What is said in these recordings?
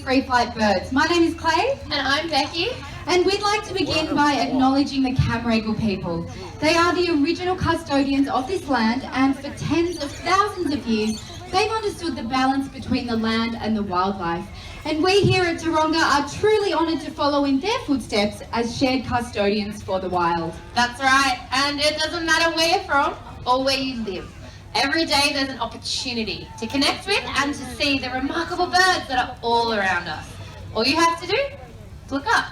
free flight birds. My name is Clay. And I'm Becky. And we'd like to begin by acknowledging the Cammeraygal people. They are the original custodians of this land, and for tens of thousands of years, they've understood the balance between the land and the wildlife. And we here at Taronga are truly honoured to follow in their footsteps as shared custodians for the wild. That's right, and it doesn't matter where you're from or where you live. Every day there's an opportunity to connect with and to see the remarkable birds that are all around us. All you have to do is look up.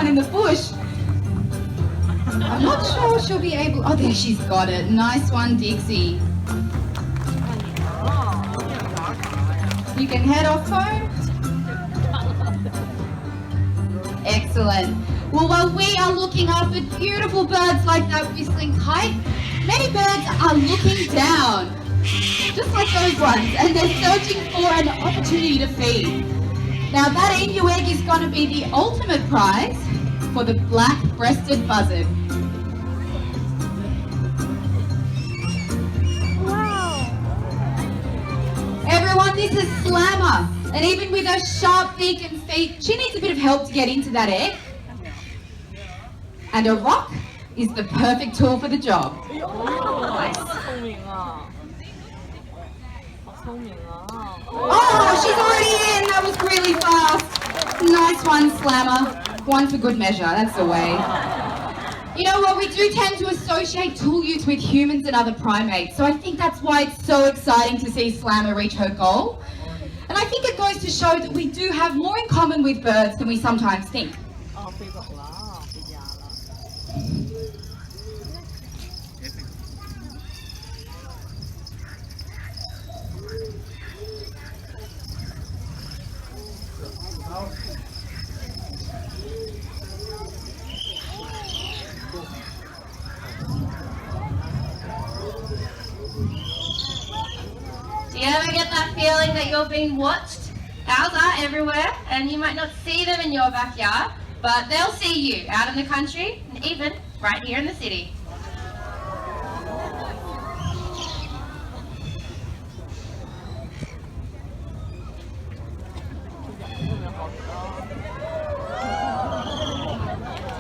In the bush. I'm not sure she'll be able. Oh, there, she's got it. Nice one, Dixie. You can head off home. Excellent. Well, while we are looking up at beautiful birds like that whistling kite, many birds are looking down, just like those ones, and they're searching for an opportunity to feed. Now, that emu egg is going to be the ultimate prize for the black-breasted buzzard. Wow! Everyone, this is Slammer, and even with her sharp beak and feet, she needs a bit of help to get into that egg. And a rock is the perfect tool for the job. Nice. Oh, she's already in! That was really fast. Nice one, Slammer. One for good measure, that's the way. You know what, we do tend to associate tool use with humans and other primates, so I think that's why it's so exciting to see Slammer reach her goal. And I think it goes to show that we do have more in common with birds than we sometimes think. Do you ever get that feeling that you're being watched? Owls are everywhere, and you might not see them in your backyard, but they'll see you out in the country, and even right here in the city.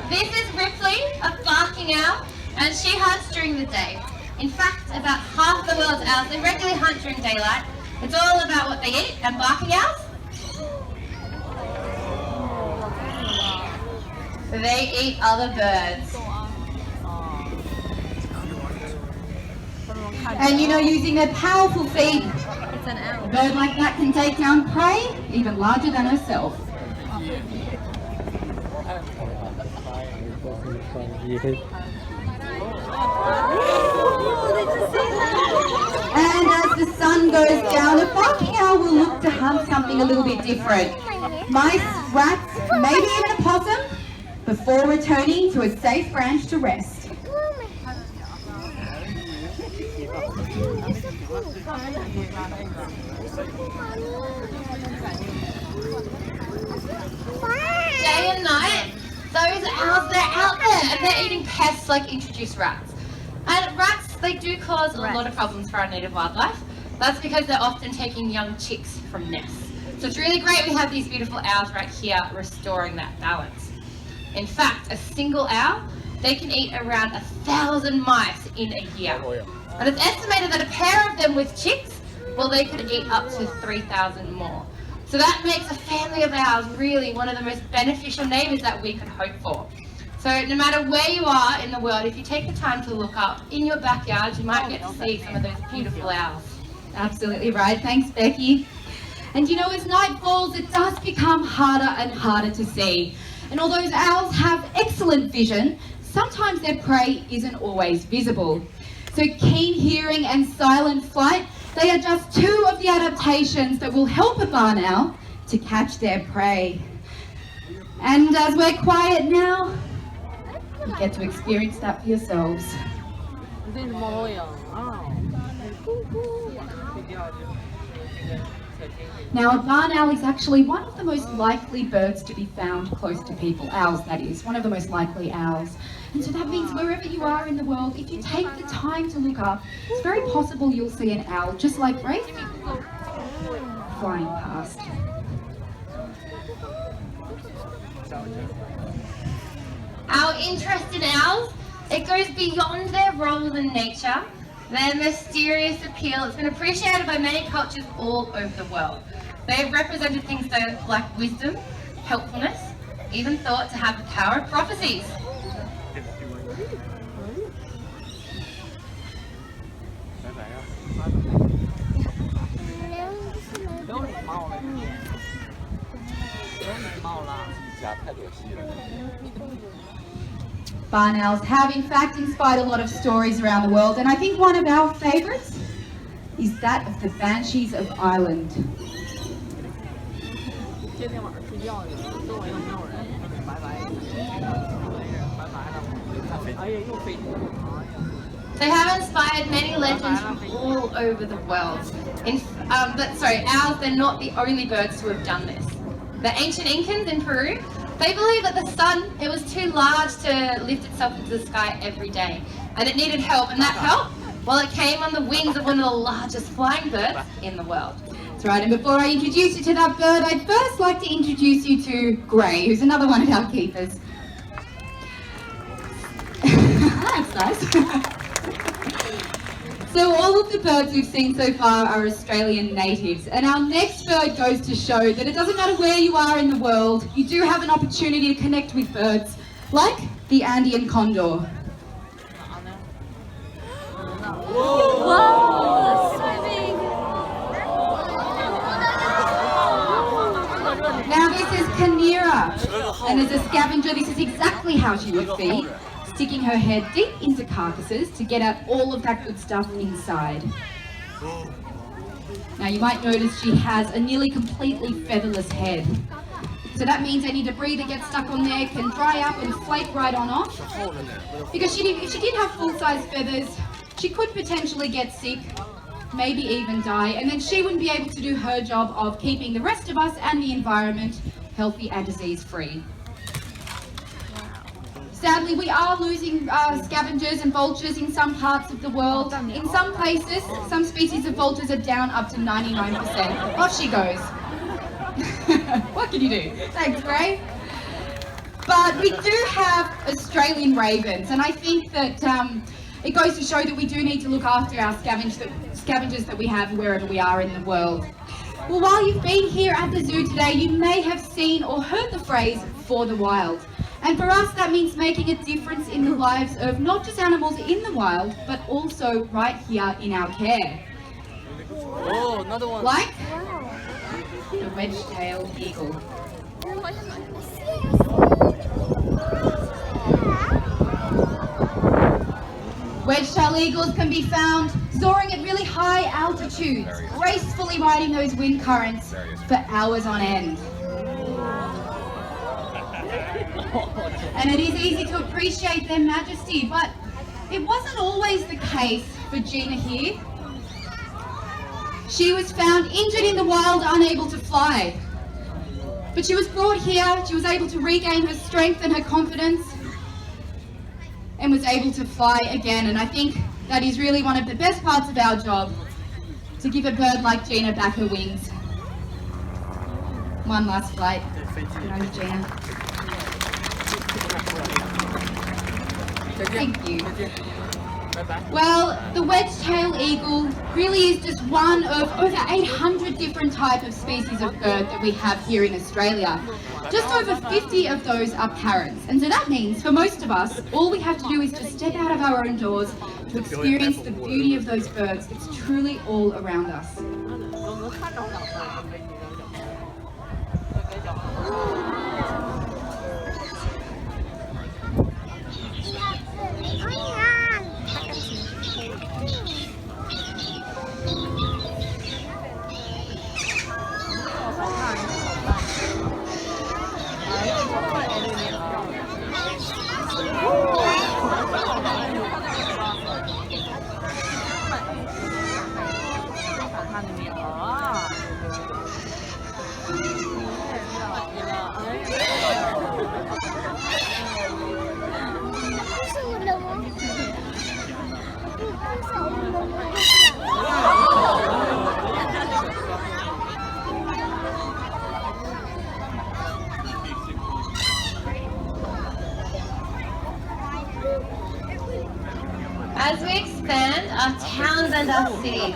This is Ripley, a barking owl, and she hunts during the day. In fact, about half the world's owls, they regularly hunt during daylight. It's all about what they eat, and barking owls, they eat other birds. And you know, using their powerful feet, a bird like that can take down prey even larger than herself. And as the sun goes down, a barking owl will look to hunt something a little bit different. Mice, rats, maybe even a possum, before returning to a safe branch to rest. Day and night, those owls, they're out there and they're eating pests like introduced rats. And rats, they do cause a lot of problems for our native wildlife. That's because they're often taking young chicks from nests. So it's really great we have these beautiful owls right here restoring that balance. In fact, a single owl, they can eat around 1,000 mice in a year. And it's estimated that a pair of them with chicks well, they could eat up to 3,000 more. So that makes a family of owls really one of the most beneficial neighbours that we could hope for. So no matter where you are in the world, if you take the time to look up in your backyard, you might get to see some of those beautiful owls. Absolutely right. Thanks, Becky. And you know, as night falls, it does become harder and harder to see. And although owls have excellent vision, sometimes their prey isn't always visible. So keen hearing and silent flight, they are just two of the adaptations that will help a barn owl to catch their prey. And as we're quiet now, you get to experience that for yourselves. Now, a barn owl is actually one of the most likely birds to be found close to people. Owls, that is, one of the most likely owls. And so that means wherever you are in the world, if you take the time to look up, it's very possible you'll see an owl, just like Rafe, flying past. Our interest in owls, it goes beyond their role in nature. Their mysterious appeal has been appreciated by many cultures all over the world. They've represented things like wisdom, helpfulness, even thought to have the power of prophecies. Barn owls have in fact inspired a lot of stories around the world, and I think one of our favourites is that of the Banshees of Ireland. They have inspired many legends from all over the world. Owls, they're not the only birds to have done this. The ancient Incans in Peru, they believed that the sun, it was too large to lift itself into the sky every day, and it needed help, and that help, well, it came on the wings of one of the largest flying birds in the world. That's right, and before I introduce you to that bird, I'd first like to introduce you to Gray, who's another one of our keepers. That's nice. So all of the birds we've seen so far are Australian natives, and our next bird goes to show that it doesn't matter where you are in the world, you do have an opportunity to connect with birds, like the Andean Condor. Whoa, swimming! Now this is Kanira, and as a scavenger this is exactly how she would feed, sticking her head deep into carcasses to get at all of that good stuff inside. Now you might notice she has a nearly completely featherless head. So that means any debris that gets stuck on there can dry up and flake right on off. Because if she did have full-size feathers, she could potentially get sick, maybe even die, and then she wouldn't be able to do her job of keeping the rest of us and the environment healthy and disease-free. Sadly, we are losing scavengers and vultures in some parts of the world. In some places, some species of vultures are down up to 99%. Off she goes. What can you do? Thanks, Gray. But we do have Australian ravens, and I think that it goes to show that we do need to look after our scavengers that we have wherever we are in the world. Well, while you've been here at the zoo today, you may have seen or heard the phrase, "for the wild." And for us, that means making a difference in the lives of not just animals in the wild, but also right here in our care. Oh, another one. Like the Wedge-Tailed Eagle. Wedge-tailed eagles can be found soaring at really high altitudes, gracefully riding those wind currents for hours on end. And it is easy to appreciate their majesty, but it wasn't always the case for Gina here. She was found injured in the wild, unable to fly. But she was brought here, she was able to regain her strength and her confidence, and was able to fly again. And I think that is really one of the best parts of our job, to give a bird like Gina back her wings. One last flight. Good on you, Gina. Thank you. Well, the Wedge-Tailed Eagle really is just one of over 800 different types of species of bird that we have here in Australia. Just over 50 of those are parrots, and so that means for most of us, all we have to do is just step out of our own doors to experience the beauty of those birds. It's truly all around us. As we expand our towns and our cities,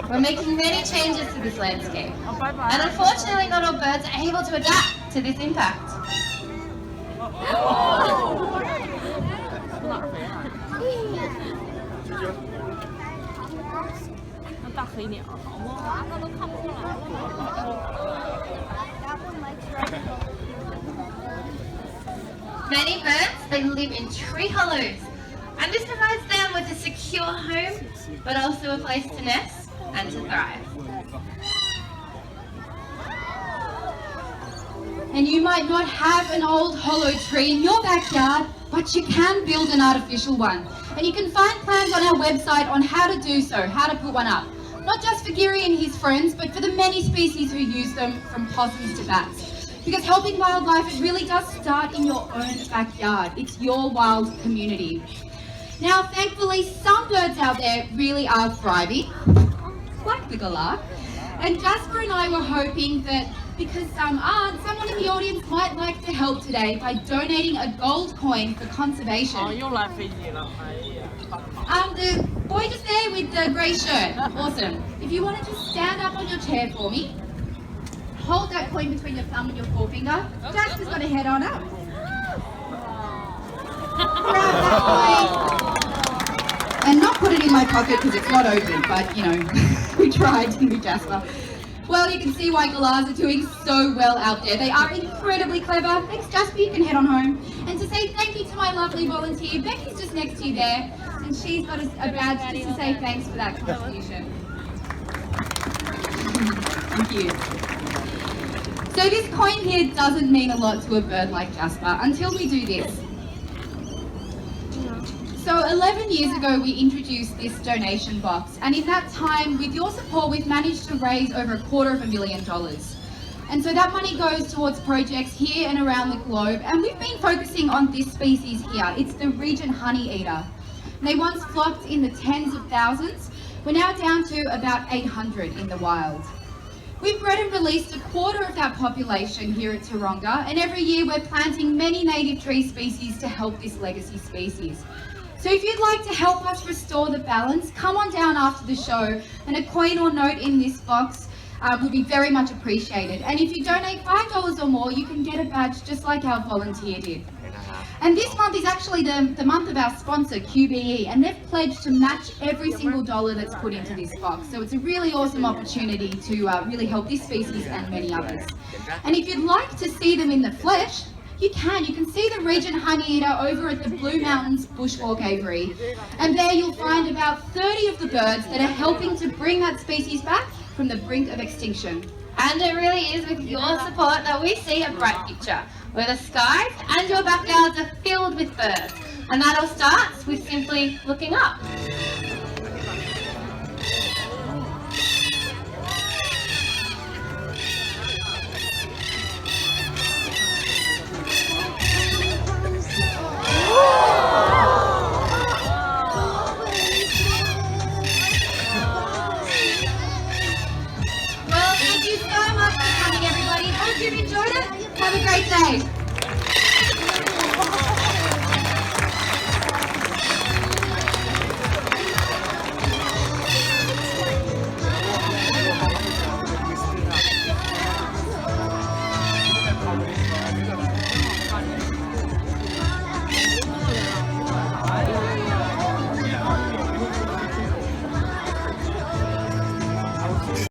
we're making many changes to this landscape. And unfortunately, not all birds are able to adapt to this impact. Many birds, they live in tree hollows. And this provides them with a secure home, but also a place to nest and to thrive. And you might not have an old hollow tree in your backyard, but you can build an artificial one. And you can find plans on our website on how to do so, how to put one up. Not just for Geary and his friends, but for the many species who use them, from possums to bats. Because helping wildlife, it really does start in your own backyard. It's your wild community. Now, thankfully, some birds out there really are thriving, like the galah. And Jasper and I were hoping that, because some aren't, someone in the audience might like to help today by donating a gold coin for conservation. The boy just there with the grey shirt, awesome. If you want to just stand up on your chair for me, hold that coin between your thumb and your forefinger. Jasper's got to head on up. Grab that coin. And not put it in my pocket because it's not open, but you know, we tried, didn't we, Jasper? Well, you can see why galahs are doing so well out there. They are incredibly clever. Thanks, Jasper, you can head on home. And to say thank you to my lovely volunteer, Becky's just next to you there, and she's got a badge just to say thanks for that contribution. Thank you. So this coin here doesn't mean a lot to a bird like Jasper until we do this. So 11 years ago, we introduced this donation box, and in that time, with your support, we've managed to raise over $250,000. And so that money goes towards projects here and around the globe, and we've been focusing on this species here. It's the Regent honeyeater. They once flocked in the tens of thousands. We're now down to about 800 in the wild. We've bred and released a quarter of that population here at Taronga, and every year we're planting many native tree species to help this legacy species. So if you'd like to help us restore the balance, come on down after the show, and a coin or note in this box will be very much appreciated. And if you donate $5 or more, you can get a badge just like our volunteer did. And this month is actually the month of our sponsor, QBE, and they've pledged to match every single dollar that's put into this box. So it's a really awesome opportunity to really help this species and many others. And if you'd like to see them in the flesh, you can see the Regent honeyeater over at the Blue Mountains Bushwalk Aviary. And there you'll find about 30 of the birds that are helping to bring that species back from the brink of extinction. And it really is with your support that we see a bright picture, where the skies and your backyards are filled with birds. And that all starts with simply looking up. Well, thank you so much for coming, everybody. Hope you've enjoyed it. Have a great day.